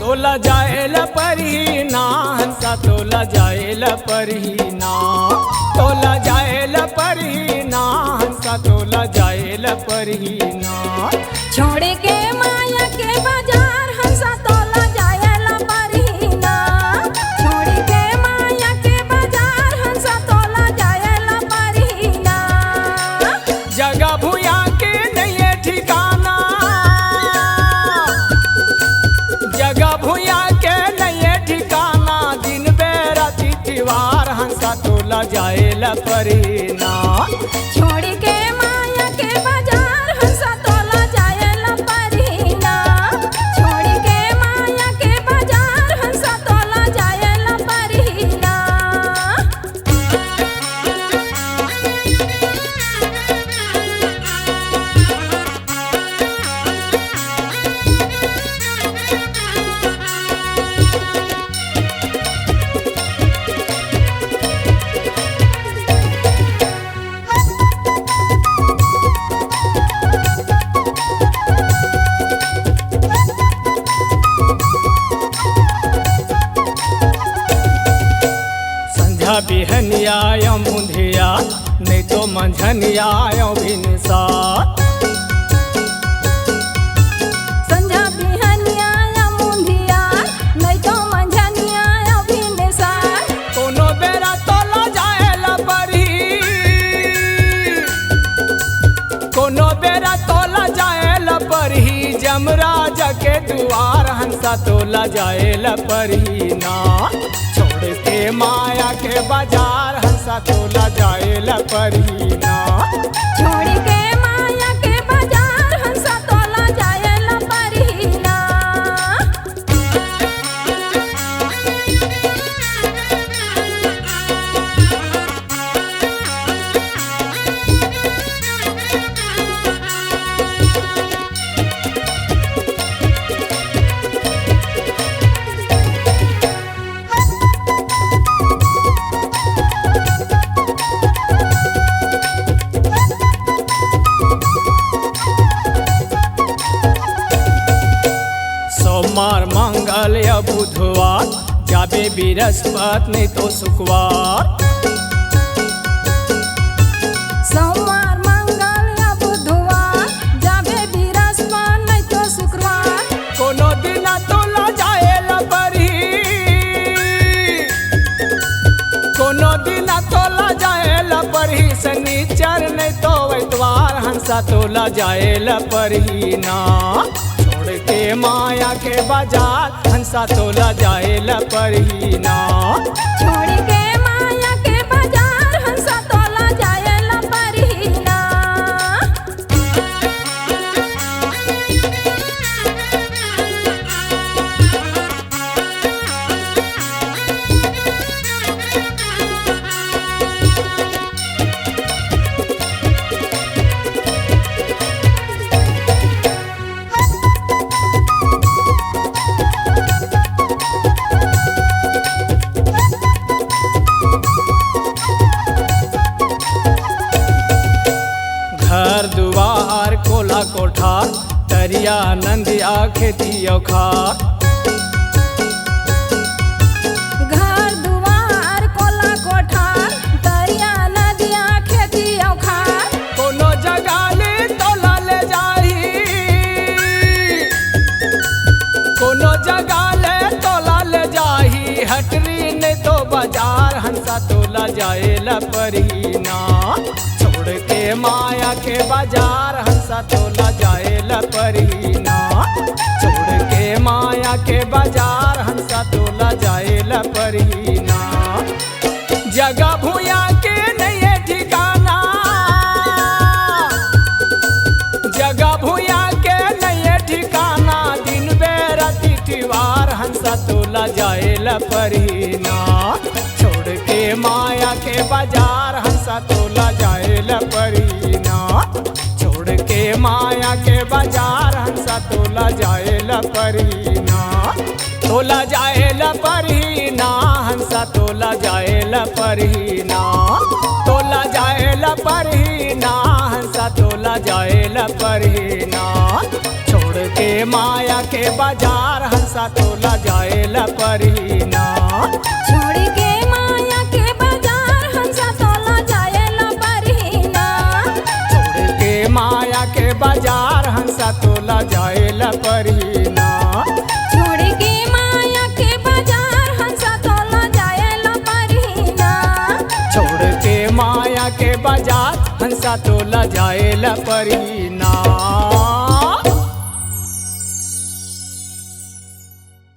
तोला जाएल परही ना हंसा तोला जाएल परही ना तोला जाएल परही ना हंसा तोला जाएल परही ना छोड़ के माया के बाजार हंसा तोला जाएल परही ना छोड़ के माया के बाजार हंसा तोला जाएल परही ना जगह भूया के नहीं ठिकाना जगह भूया के नहीं ठिकाना दिन बेरा तिथिवार हंसा तोला जाएल परही ना छोड़ के माया के बाजार हंसा तोला जाएल परही ना छोड़ के माया के बाजार हंसा तोला जाएल परही ना संझा बिहनिया या मुंधिया नहीं तो मंझनिया या भिनसा संझा बिहनिया या मुंधिया नहीं तो मंझनिया या भिनसार कोनो बेरा तोला जाएल परही कोनो बेरा तोला जाएल परही जमराज के दुआर हंसा तोला जाएल परही ना छोड़ के माया के बाजार हंसा तोला जाएल परही ना छोड़ के माया के बाजार हंसा तोला जाएल परही ना सोमवार मंगल या बुधवार जाबे बृहस्पति नहीं तो शुक्रवार सोमवार मंगल या बुधवार जाबे बृहस्पति नहीं तो शुक्रवार कोनो दिन तोला जाएल परही कोनो दिन तोला जाएल परही शनिचर नहीं तो इतवार हंसा तोला जाएल परही ना छोड़ के माया के बाजार हंसा तोला जाएल परही ना छोड़ के माया के बाजार हंसा तोला जाएल परही ना घर दुआर कोला कोठार दरिया नंदिया खेती औखार घर दुआर कोला कोठार दरिया नदिया खेती औखार कोनो जगह ले तोला ले जाही कोनो जगह ले तोला ले जाही हटरी नहीं तो बाजार हंसा तोला जाएल परही ना छोड़ के माया के बाजार हंसा तोला जाएल परही ना छोड़ के माया के बाजार हंसा तोला जाएल परही ना जगह भूया के नहीं ठिकाना जगह भूया के नहीं ठिकाना दिन बेरा तिथिवार हंसा तोला जाएल परही ना छोड़ के माया के बाजार हंसा तोला जाएला परीना। छोड़ के माया के बाजार हंसा तोला जाएला परीना। तोला जाएला परीना हंसा तोला जाएला परीना। तोला जाएला परीना हंसा तोला जाएला परीना। छोड़ के माया के बाजार हंसा तोला जाएला परीना। छोड़ के माया के बाजार हंसा तोला जाएला परीना। छोड़ के माया के बाजार हंसा तोला जाएला परीना। छोड़ के माया के बाजार हंसा तोला जाएला परीना। छोड़ के माया के बाजार हंसा तोला जाएला परीना।